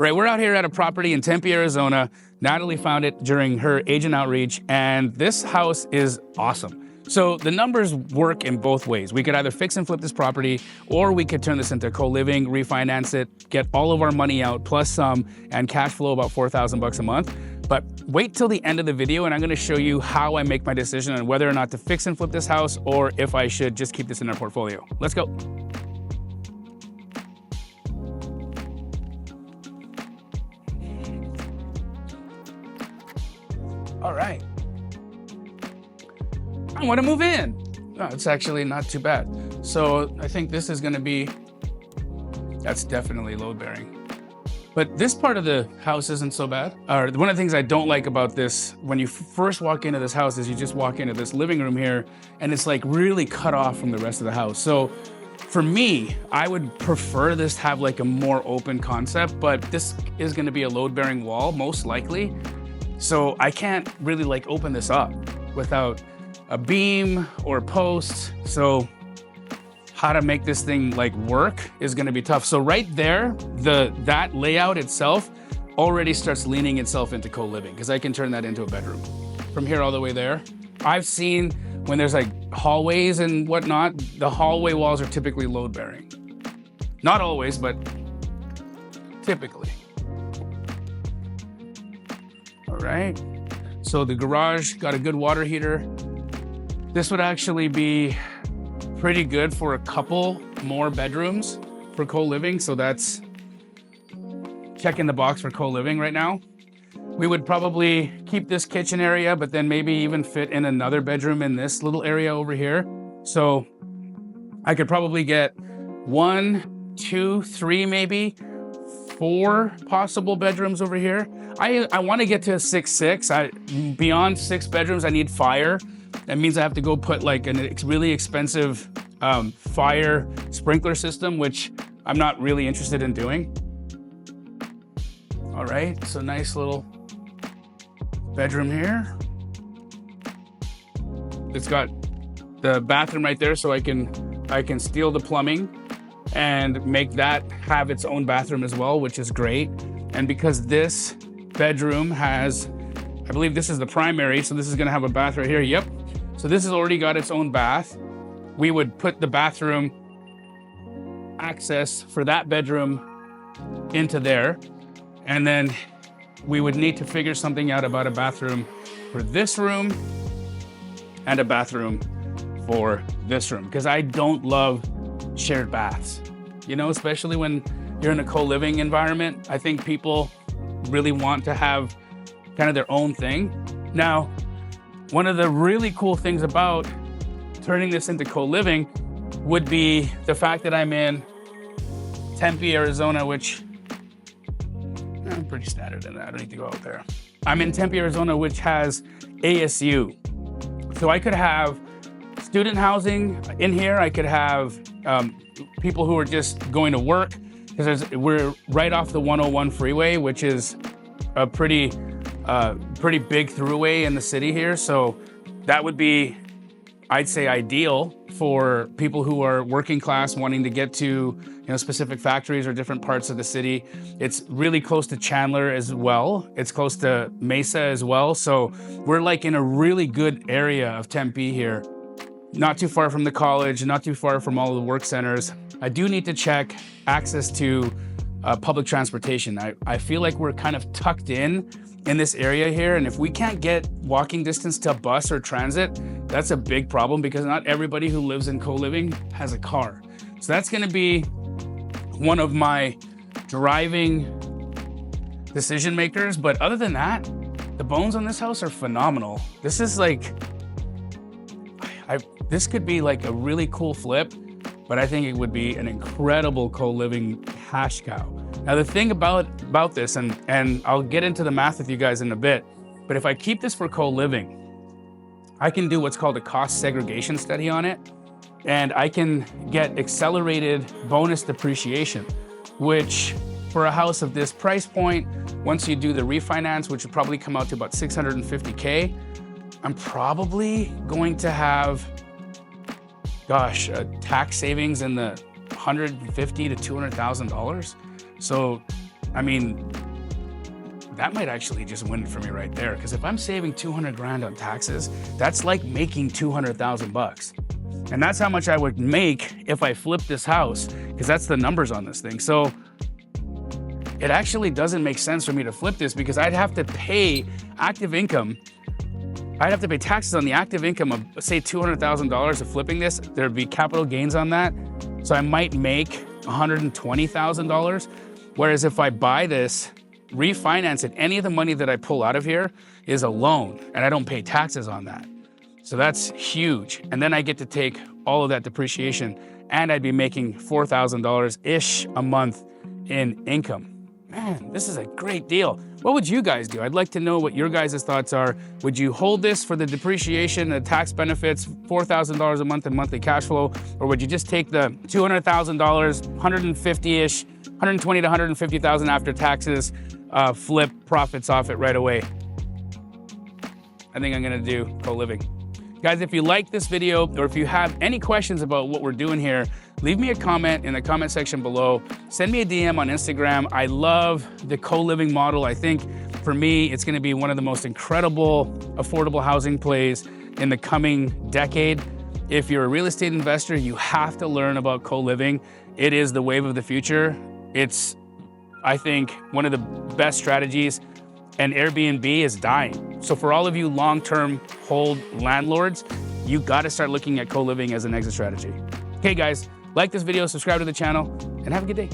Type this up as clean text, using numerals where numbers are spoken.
Right, we're out here at a property in Tempe, Arizona. Natalie found it during her agent outreach, and this house is awesome. So the numbers work in both ways. We could either fix and flip this property, or we could turn this into co-living, refinance it, get all of our money out plus some, and cash flow about $4,000 a month. But wait till the end of the video, and I'm gonna show you how I make my decision on whether or not to fix and flip this house, or if I should just keep this in our portfolio. Let's go. All right. I want to move in. Oh, it's actually not too bad. So I think this is going to be, that's definitely load bearing. But this part of the house isn't so bad. One of the things I don't like about this, when you first walk into this house, is you just walk into this living room here and it's like really cut off from the rest of the house. So for me, I would prefer this to have like a more open concept, but this is going to be a load bearing wall, most likely. So I can't really like open this up without a beam or a post. So how to make this thing like work is gonna be tough. So right there, that layout itself already starts leaning itself into co-living, because I can turn that into a bedroom. From here all the way there, I've seen when there's like hallways and whatnot, the hallway walls are typically load bearing. Not always, but typically. All right, so the garage got a good water heater. This would actually be pretty good for a couple more bedrooms for co-living. So that's checking the box for co-living right now. We would probably keep this kitchen area, but then maybe even fit in another bedroom in this little area over here. So I could probably get 1, 2, 3, maybe 4 possible bedrooms over here. I want to get to a 6'6". Beyond 6 bedrooms, I need fire. That means I have to go put like a really expensive fire sprinkler system, which I'm not really interested in doing. All right, so nice little bedroom here. It's got the bathroom right there, so I can steal the plumbing and make that have its own bathroom as well, which is great. And because this bedroom has, I believe this is the primary, so this is gonna have a bath right here. Yep. So this has already got its own bath. We would put the bathroom access for that bedroom into there. And then we would need to figure something out about a bathroom for this room and a bathroom for this room, because I don't love shared baths, you know, especially when you're in a co-living environment. I think people really want to have kind of their own thing. Now, one of the really cool things about turning this into co-living would be the fact that I'm in Tempe, Arizona, which I'm pretty standard in that. I don't need to go out there. I'm in Tempe, Arizona, which has ASU. So I could have student housing in here. I could have people who are just going to work, because we're right off the 101 freeway, which is a pretty big throughway in the city here. So that would be, I'd say, ideal for people who are working class wanting to get to, specific factories or different parts of the city. It's really close to Chandler as well. It's close to Mesa as well. So we're like in a really good area of Tempe here. Not too far from the college, not too far from all of the work centers. I do need to check access to public transportation. I feel like we're kind of tucked in this area here, and if we can't get walking distance to bus or transit, that's a big problem, because not everybody who lives in co-living has a car. So that's gonna be one of my driving decision makers. But other than that, the bones on this house are phenomenal. This is like, this could be like a really cool flip, but I think it would be an incredible co-living cash cow. Now the thing about this, and I'll get into the math with you guys in a bit, but if I keep this for co-living, I can do what's called a cost segregation study on it, and I can get accelerated bonus depreciation, which for a house of this price point, once you do the refinance, which would probably come out to about $650K, I'm probably going to have, gosh, tax savings in the $150,000 to $200,000. So I mean, that might actually just win it for me right there. Because if I'm saving 200 grand on taxes, that's like making 200,000 bucks. And that's how much I would make if I flipped this house, because that's the numbers on this thing. So it actually doesn't make sense for me to flip this, because I'd have to pay active income. I'd have to pay taxes on the active income of, say, $200,000 of flipping this. There'd be capital gains on that. So I might make $120,000. Whereas if I buy this, refinance it, any of the money that I pull out of here is a loan, and I don't pay taxes on that. So that's huge. And then I get to take all of that depreciation, and I'd be making $4,000-ish a month in income. Man, this is a great deal. What would you guys do? I'd like to know what your guys' thoughts are. Would you hold this for the depreciation, the tax benefits, $4,000 a month in monthly cash flow, or would you just take the $200,000, 150-ish, 120 to 150,000 after taxes, flip profits off it right away? I think I'm gonna do co-living. Guys, if you like this video, or if you have any questions about what we're doing here, leave me a comment in the comment section below. Send me a DM on Instagram. I love the co-living model. I think for me, it's gonna be one of the most incredible affordable housing plays in the coming decade. If you're a real estate investor, you have to learn about co-living. It is the wave of the future. It's, I think, one of the best strategies, and Airbnb is dying. So for all of you long-term hold landlords, you gotta start looking at co-living as an exit strategy. Okay guys, like this video, subscribe to the channel, and have a good day.